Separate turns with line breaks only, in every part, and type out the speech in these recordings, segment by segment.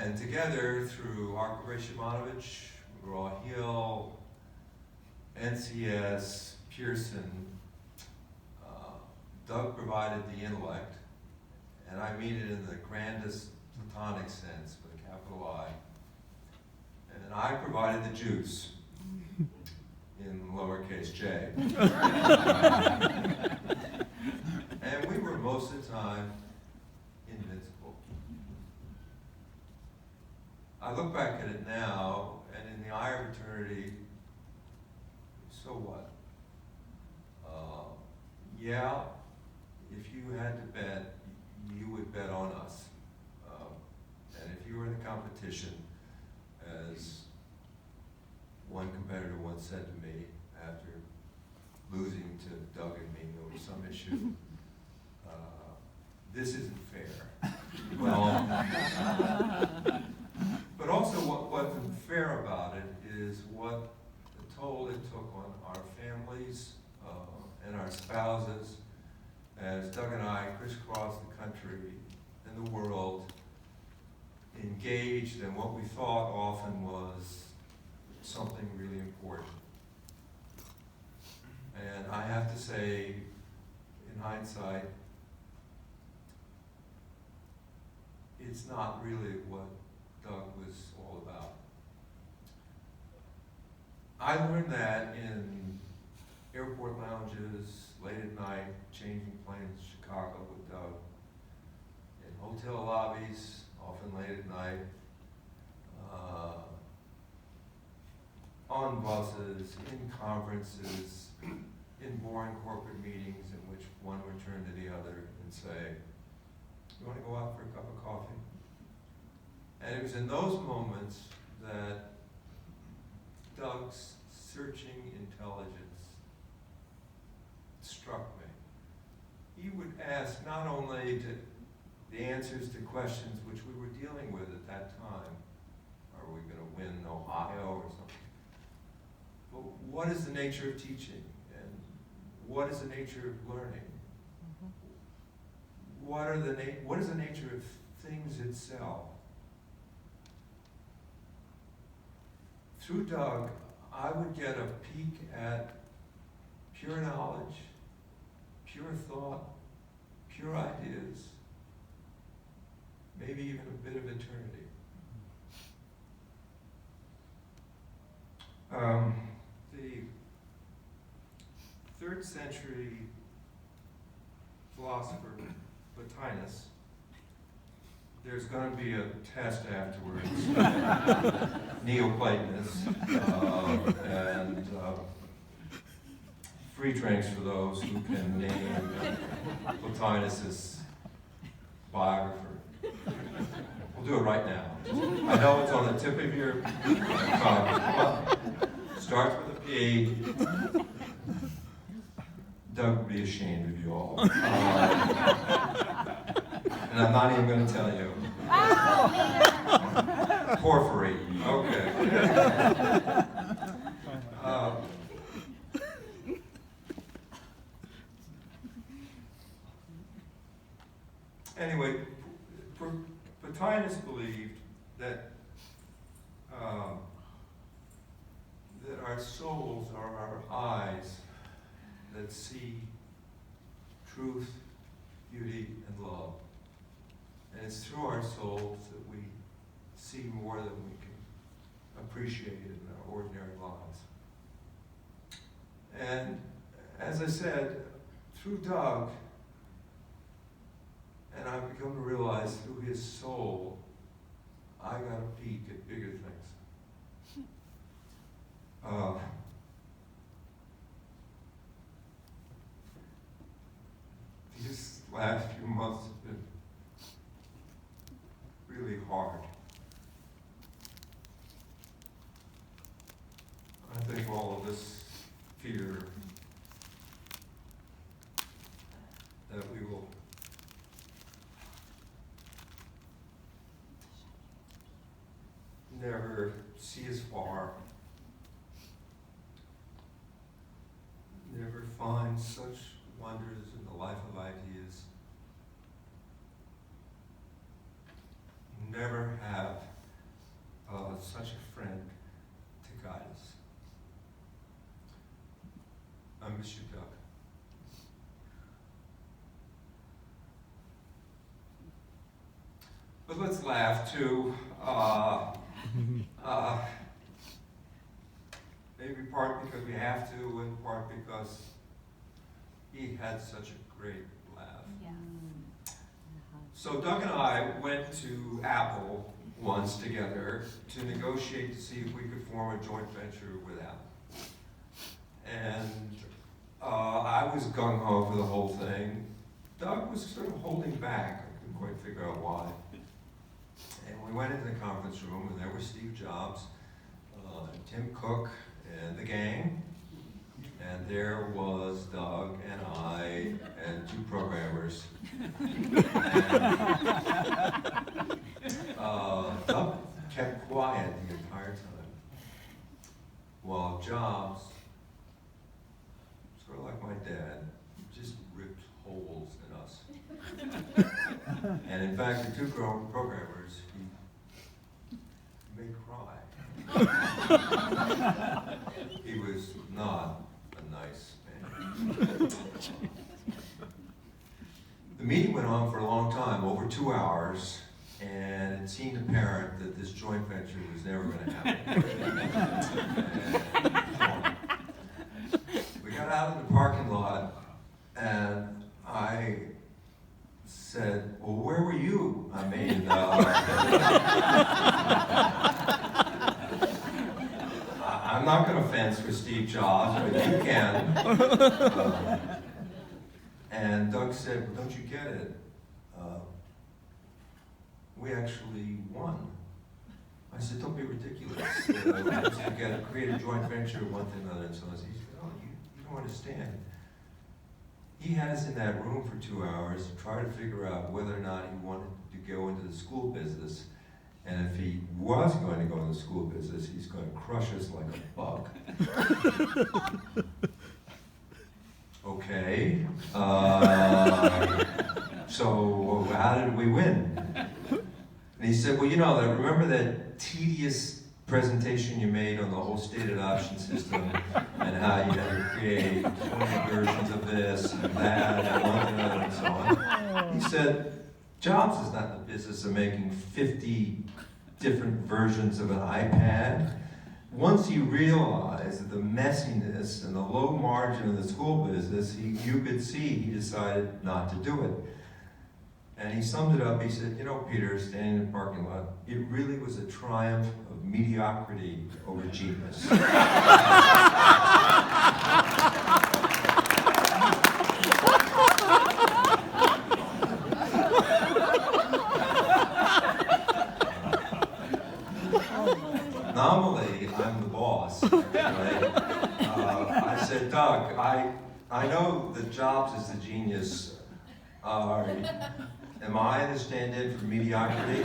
And together, through Jovanovich, McGraw-Hill, NCS, Pearson, Doug provided the intellect, and I mean it in the grandest Platonic sense, with a capital I. And I provided the juice, in lowercase j. And we were most of the time invincible. I look back at it now, and in the eye of eternity, so what? Yeah, if you had to bet, you would bet on us. And if you were in the competition, as one competitor once said to me after losing to Doug and me over some issue, this isn't fair. Well, but also what wasn't fair about it is what the toll it took on our families and our spouses as Doug and I crisscrossed the country and the world, engaged in what we thought often was something really important. And I have to say, in hindsight, it's not really what Doug was all about. I learned that in airport lounges, late at night, changing planes in Chicago with Doug, in hotel lobbies, often late at night, on buses, in conferences, in boring corporate meetings in which one would turn to the other and say, "You want to go out for a cup of coffee?" And it was in those moments that Doug's searching intelligence struck me. He would ask not only the answers to questions which we were dealing with at that time, are we going to win Ohio or something? But what is the nature of teaching? And what is the nature of learning? What is the nature of things itself? Through Doug, I would get a peek at pure knowledge, pure thought, pure ideas, maybe even a bit of eternity. The 3rd century philosopher, Plotinus, there's going to be a test afterwards, Neoplatonists, and free drinks for those who can name Plotinus' biographer. We'll do it right now. I know it's on the tip of your tongue. Starts with a P. Doug would be ashamed of you all. And I'm not even going to tell you. Porphyry. Okay. Anyway, Plotinus believed that that our souls are our eyes that see truth, beauty, and love. And it's through our souls that we see more than we can appreciate in our ordinary lives. And as I said, through Doug, and I've begun to realize through his soul, I got a peek at bigger things. These last few months have been really hard. I think all of this fear that we will never see as far, never find such wonders in the life of ideas, never have But let's laugh too. Maybe part because we have to, and part because he had such a great laugh.
Yeah.
So Doug and I went to Apple once together to negotiate to see if we could form a joint venture with Apple. And I was gung-ho for the whole thing. Doug was sort of holding back. I couldn't quite figure out why. And we went into the conference room, and there was Steve Jobs, Tim Cook, and the gang. And there was Doug and I and two programmers. And, Doug kept quiet the entire time, while Jobs, sort of like my dad, just ripped holes in us. And in fact, the two programmers, he made cry. He was not a nice man. The meeting went on for a long time, over 2 hours, and it seemed apparent that this joint venture was never going to happen. We got out of the parking lot, and I said, well, where were you? I mean, I'm not going to fence for Steve Jobs, but you can. And Doug said, well, don't you get it? We actually won. I said, don't be ridiculous. Create a joint venture, one thing, another, and so on. He said, oh, you don't understand. He had us in that room for 2 hours to try to figure out whether or not he wanted to go into the school business. And if he was going to go into the school business, he's going to crush us like a bug. Okay. So how did we win? And he said, well, you know, remember that tedious presentation you made on the whole state adoption system and how you had to create 20 versions of this and that and one and another and so on? He said, Jobs is not in the business of making 50 different versions of an iPad. Once he realized the messiness and the low margin of the school business, you could see he decided not to do it. And he summed it up, he said, you know, Peter, standing in the parking lot, it really was a triumph of mediocrity over genius. Normally, I'm the boss, actually. I said, Doug, I know that Jobs is the genius. Am I the stand-in for mediocrity?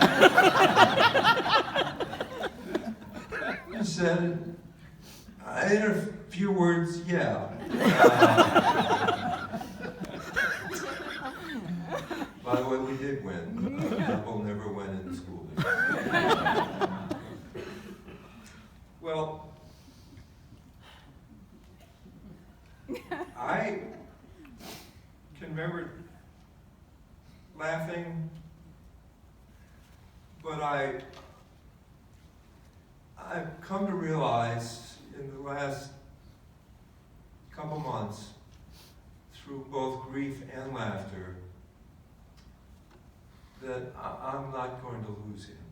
He said, in a few words, yeah. By the way, we did win. Apple never went into school. Well, I can remember laughing, but I've come to realize in the last couple months, through both grief and laughter, that I'm not going to lose him.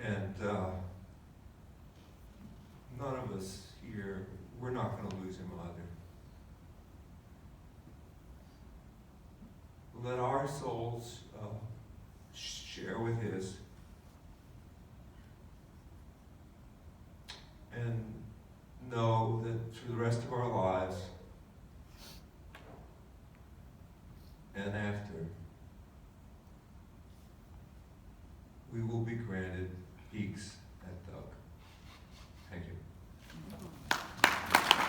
And none of us here, we're not going to lose him either. Let our souls share with his.